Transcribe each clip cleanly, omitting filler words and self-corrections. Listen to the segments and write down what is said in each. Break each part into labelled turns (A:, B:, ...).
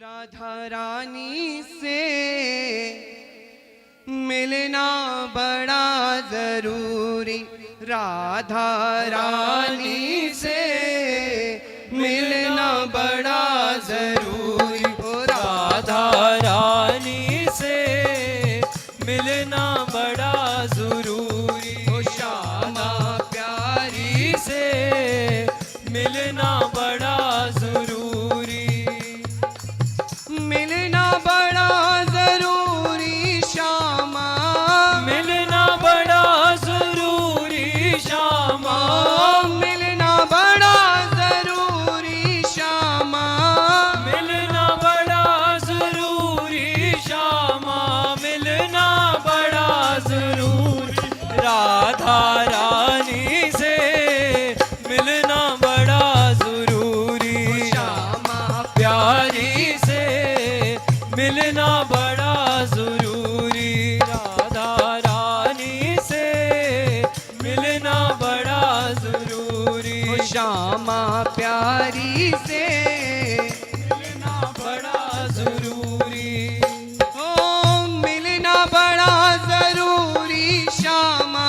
A: राधा रानी से मिलना बड़ा जरूरी, राधा रानी से मिलना बड़ा जरूरी,
B: राधा रानी से मिलना बड़ा जरूरी,
A: श्यामा
B: प्यारी से मिलना बड़ा जरूरी,
A: मिलना बड़ा जरूरी श्यामा,
B: मिलना बड़ा जरूरी श्यामा,
A: मिलना बड़ा जरूरी श्यामा,
B: मिलना बड़ा जरूरी श्यामा, मिलना बड़ा जरूरी, राधा रानी से मिलना बड़ा जरूरी,
A: श्यामा
B: प्यारी से मिलना बड़ा जरूरी, राधा रानी से मिलना बड़ा जरूरी,
A: श्यामा प्यारी से
B: मिलना बड़ा जरूरी,
A: ओ मिलना बड़ा जरूरी श्यामा,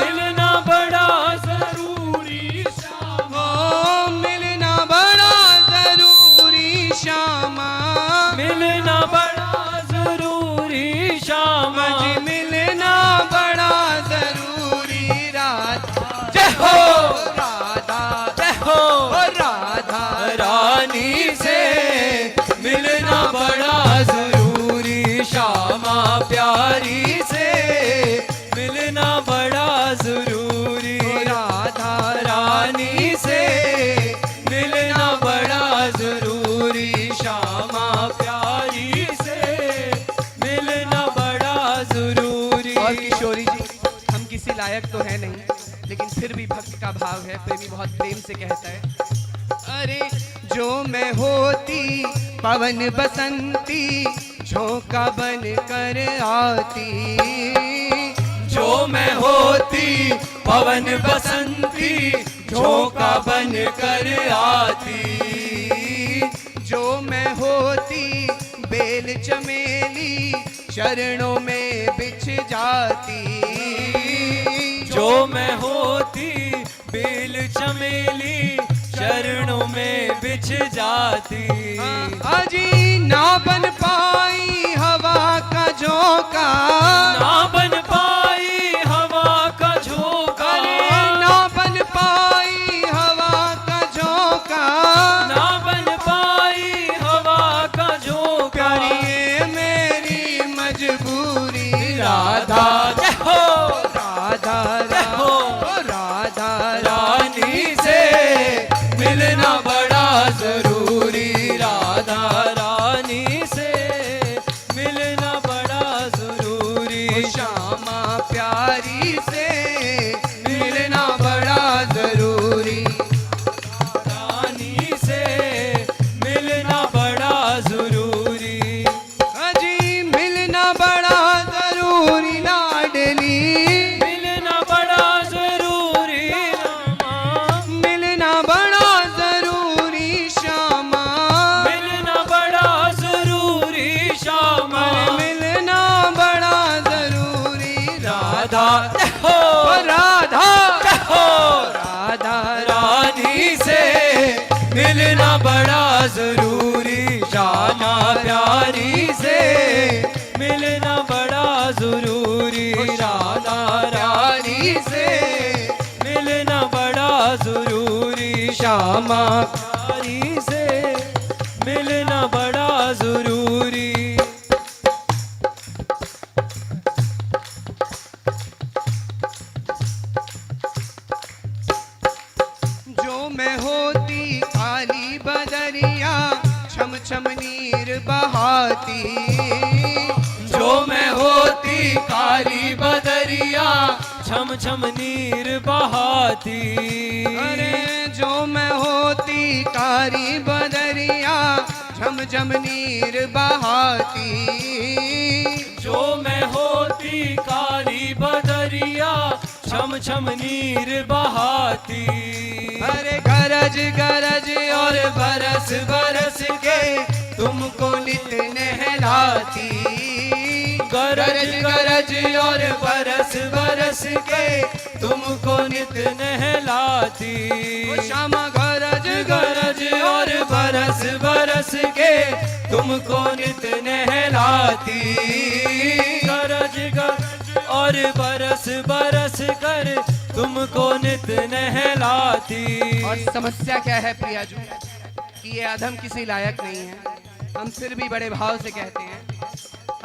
B: मिलना बड़ा जरूरी श्यामा,
A: ओ मिलना बड़ा जरूरी श्यामा,
B: मिलना बड़ा जरूरी श्यामा,
A: जी मिलना बड़ा जरूरी, राधा
B: जय हो
A: राधा
B: जय हो
A: राधा
B: रानी से मिलना बड़ा जरूरी, श्यामा प्यारी से मिलना बड़ा जरूरी,
A: राधा
B: रानी से मिलना बड़ा जरूरी, श्यामा प्यारी से मिलना बड़ा जरूरी।
A: और किशोरी जी, हम किसी लायक तो है नहीं, लेकिन फिर भी भक्त का भाव है, प्रेमी बहुत प्रेम से कहता है, अरे जो मैं होती पवन बसंती झोंका बन कर आती,
B: जो मैं होती पवन बसंती झोंका बन कर आती,
A: जो मैं होती बेल चमेली चरणों में बिछ जाती,
B: जो मैं होती बेल चमेली चरणों में बिछ जाती,
A: अजी ना बन पाई हवा का झोंका,
B: ना बन पाई हवा का झोंका,
A: ना बन पाई हवा का झोंका,
B: ना बन पाई हवा का झोंका,
A: ये मेरी मजबूरी,
B: राधा जय हो
A: राधा
B: जय हो
A: राधा
B: रानी से मिलना बड़ा जरूरी, राधा रानी से मिलना बड़ा जरूरी,
A: श्यामा प्यारी से मिलना बड़ा जरूरी,
B: रानी से मिलना बड़ा जरूरी,
A: अजी मिलना बड़ा जरूरी, लाडली
B: मिलना बड़ा जरूरी रामा,
A: मिलना बड़ा जरूरी श्यामा,
B: मिलना बड़ा जरूरी श्यामा,
A: मिलना बड़ा जरूरी,
B: राधा जय हो
A: राधा
B: जय हो
A: राधा
B: रानी से मिलना बड़ा जरूरी, श्यामा प्यारी से मिलना बड़ा जरूरी, राधा रानी से मिलना बड़ा जरूरी, श्यामा प्यारी से मिलना बड़ा जरूरी।
A: जो मैं होती काली बदरिया छम छम नीर बहाती,
B: जो मैं होती काली बदरिया छम छम नीर बहाती,
A: अरे जो मैं होती काली बदरिया छम छम नीर बहाती,
B: जो मैं होती काली बदरिया छम छम नीर बहाती,
A: अरे गरज गरज और बरस बरस के तुमको नित नहलाती।
B: गरज गरज और बरस बरस के तुमको नित नहलाती।
A: ओ श्यामा गरज
B: गरज और बरस बरस के तुमको नित नहलाती। गरज गरज और बरस बरस कर तुमको नित नहलाती।
A: और समस्या क्या है प्रियाजू कि ये अधम किसी लायक नहीं है। हम फिर भी बड़े भाव से कहते हैं,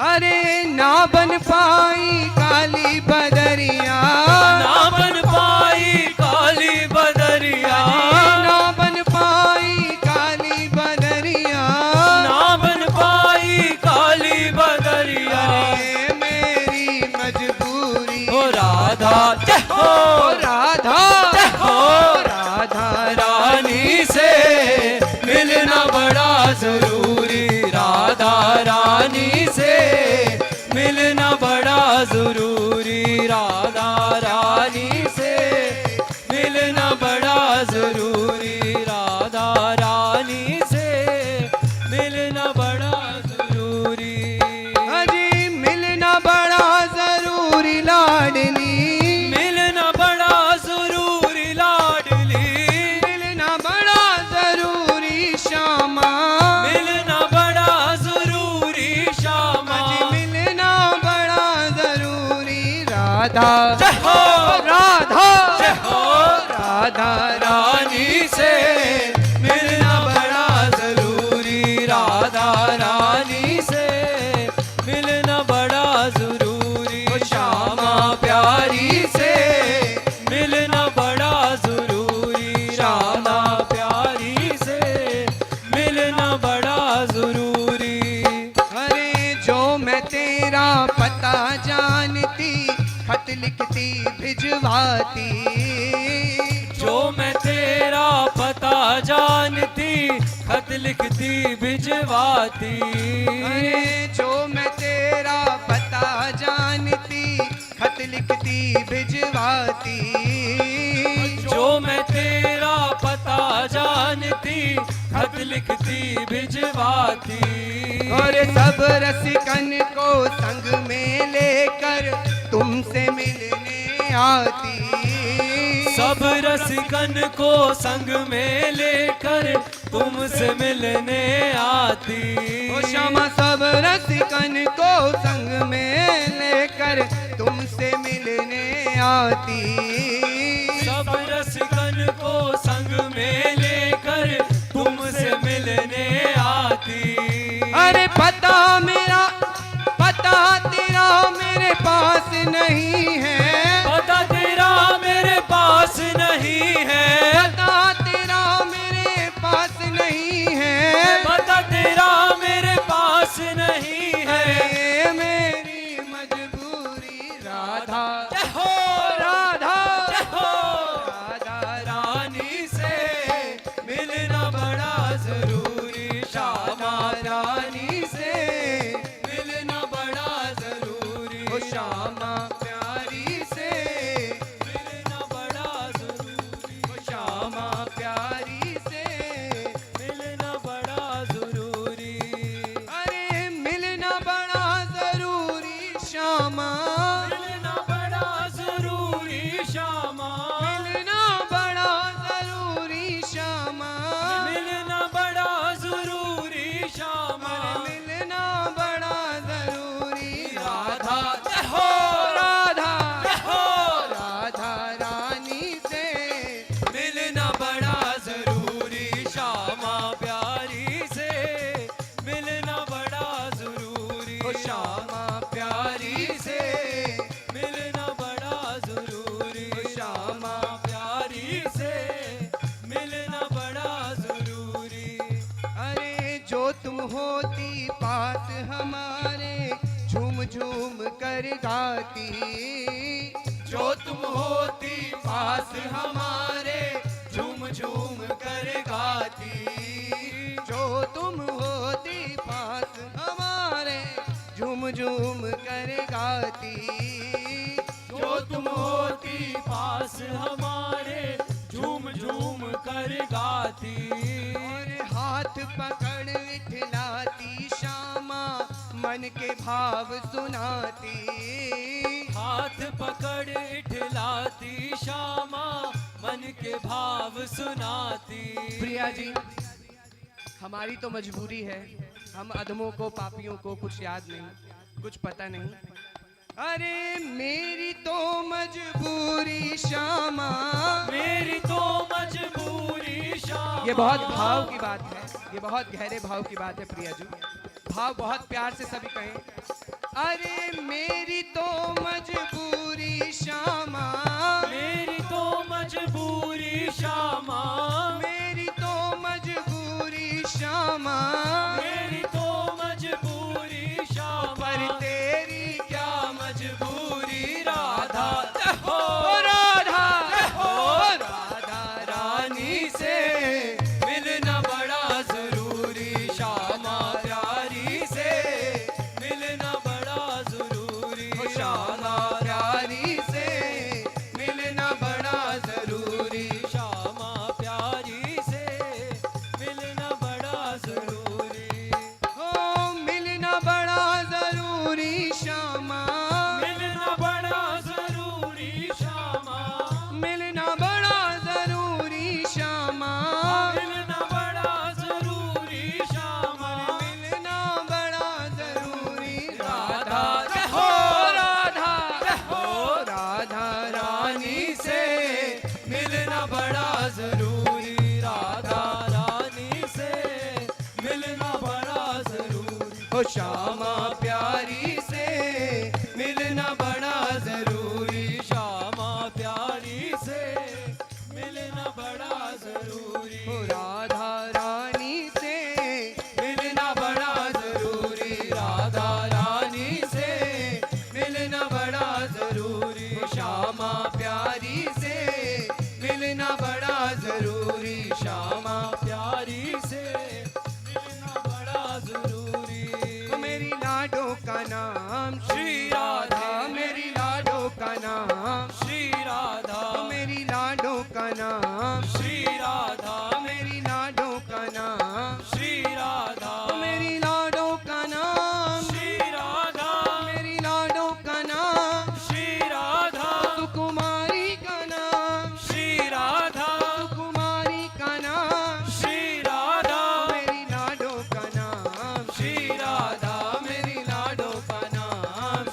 A: अरे ना बन पाई काली बदरिया,
B: ना बन पाई काली बदरिया,
A: ना बन पाई काली बदरिया,
B: ना बन पाई काली बदरिया।
A: अरे मेरी मजबूरी
B: ओ राधा जय हो,
A: ओ राधा
B: जय हो,
A: राधा
B: रानी से मिलना बड़ा जरूरी। राधा रानी से मिलना बड़ा जरूरी। राधा रानी से मिलना बड़ा जरूरी। राधा रानी से मिलना बड़ा जरूरी।
A: अजी मिलना बड़ा जरूरी लाडली,
B: मिलना बड़ा जरूरी लाडली।
A: मिलना बड़ा जरूरी श्यामा,
B: मिलना बड़ा जरूरी श्यामा।
A: अजी मिलना बड़ा जरूरी राधा
B: जय हो,
A: राधा
B: जय हो,
A: राधा
B: रानी से मिलना बड़ा जरूरी। राधा रानी से मिलना बड़ा जरूरी। श्यामा प्यारी से मिलना बड़ा जरूरी। श्यामा प्यारी से मिलना बड़ा जरूरी।
A: अरे जो मैं तेरा पता जानती खत लिखती भिजवाती।
B: जो मैं तेरा पता जानती खत लिखती भिजवाती।
A: अरे जो मैं तेरा पता जानती खत लिखती भिजवाती।
B: जो मैं तेरा पता जानती खत लिखती भिजवाती।
A: और सब रसिकन को संग में लेकर तुमसे मिलने आती।
B: सब रसिकन को संग में लेकर तुमसे मिलने आती।
A: ओ श्यामा सब रसिकन को संग में लेकर तुमसे मिलने आती।
B: सब रसिकन को संग में लेकर तुमसे मिलने आती।
A: अरे पता तेरा मेरे पास नहीं है।
B: पता तेरा मेरे पास नहीं है।
A: पता तेरा मेरे पास नहीं है।
B: पता तेरा मेरे पास नहीं है।
A: अरे मेरी मजबूरी राधा
B: जय हो,
A: राधा
B: जय हो,
A: राधा
B: रानी से मिलना बड़ा जरूरी। श्यामा रानी से मिलना बड़ा जरूरी।
A: ओ श्यामा प्यारी से
B: मिलना बड़ा जरूरी।
A: ओ श्यामा प्यारी से
B: मिलना बड़ा जरूरी।
A: अरे मिलना बड़ा जरूरी श्यामा,
B: मिलना बड़ा जरूरी श्यामा।
A: मिलना बड़ा जरूरी श्यामा,
B: मिलना बड़ा जरूरी श्यामा।
A: मिलना बड़ा जरूरी
B: राधा जय हो,
A: राधा
B: जय हो,
A: राधा रानी से
B: मिलना बड़ा जरूरी। श्यामा प्यारी से मिलना बड़ा जरूरी।
A: ओ श्यामा
B: प्यारी से मिलना बड़ा जरूरी। श्यामा प्यारी से मिलना बड़ा जरूरी।
A: अरे जो तुम होती पास हमारे झूम झूम कर गाती।
B: जो तुम होती पास हमारे झूम झूम कर गाती।
A: जो तुम होती पास हमारे झूम झूम कर गाती।
B: जो तुम होती पास हमारे झूम झूम कर गाती।
A: और हाथ पकड़ विठला मन के भाव सुनाती।
B: हाथ पकड़ इठलाती श्यामा, मन के भाव सुनाती।
A: प्रिया जी, हमारी तो मजबूरी है, हम अधमों को, पापियों को कुछ याद नहीं, कुछ पता नहीं। अरे मेरी तो मजबूरी श्यामा,
B: मेरी तो मजबूरी श्यामा।
A: ये बहुत भाव की बात है, ये बहुत गहरे भाव की बात है प्रिया जी। भाव बहुत प्यार से सभी कहें। अरे मेरी तो मजबूरी श्यामा,
B: मेरी तो मजबूरी श्यामा,
A: मेरी तो मजबूरी श्यामा,
B: मेरी तो मजबूरी श्यामा।
A: पर तेरी
B: क्या मजबूरी राधा,
A: हो राधा, हो राधा
B: रानी से मिलना बड़ा जरूरी श्यामा प्यारी से, मिलना बड़ा जरूरी
A: हो श्यामा प्यारी से मिलना बड़ा जरूरी।
B: श्यामा प्यारी से मिलना बड़ा जरूरी।
A: हो मिलना बड़ा जरूरी श्यामा,
B: मिलना बड़ा जरूरी श्यामा,
A: मिलना बड़ा जरूरी श्यामा,
B: मिलना बड़ा जरूरी श्यामा।
A: मिलना बड़ा जरूरी।
B: राधा
A: हो राधा, हो राधा
B: रानी से मिलना बड़ा जरूरी, राधा रानी से मिलना बड़ा जरूरी।
A: हो श्यामा प्यारी से मिलना बड़ा जरूरी।
B: श्यामा प्यारी से मिलना बड़ा जरूरी।
A: हो राधा रानी से मिलना बड़ा जरूरी।
B: राधा रानी से
A: मिलना बड़ा जरूरी। हो श्यामा प्यारी से मिलना बड़ा जरूरी। श्यामा
B: प्यारी से मिलना बड़ा जरूरी।
A: तो मेरी लाडो का नाम श्री राधा, मेरी लाडो का नाम
B: श्री राधा,
A: तो मेरी लाडो का नाम
B: श्री राधा,
A: मेरी लाडो का नाम
B: श्री राधा,
A: तो मेरी लाडो का नाम
B: श्री राधा,
A: मेरी लाडो का नाम
B: श्री राधा,
A: सुकुमारी का नाम
B: श्री राधा,
A: सुकुमारी का नाम
B: श्री राधा,
A: मेरी लाडो का नाम
B: श्री राधा,
A: मेरी लाडो का नाम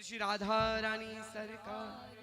A: श्री राधा रानी सरकार।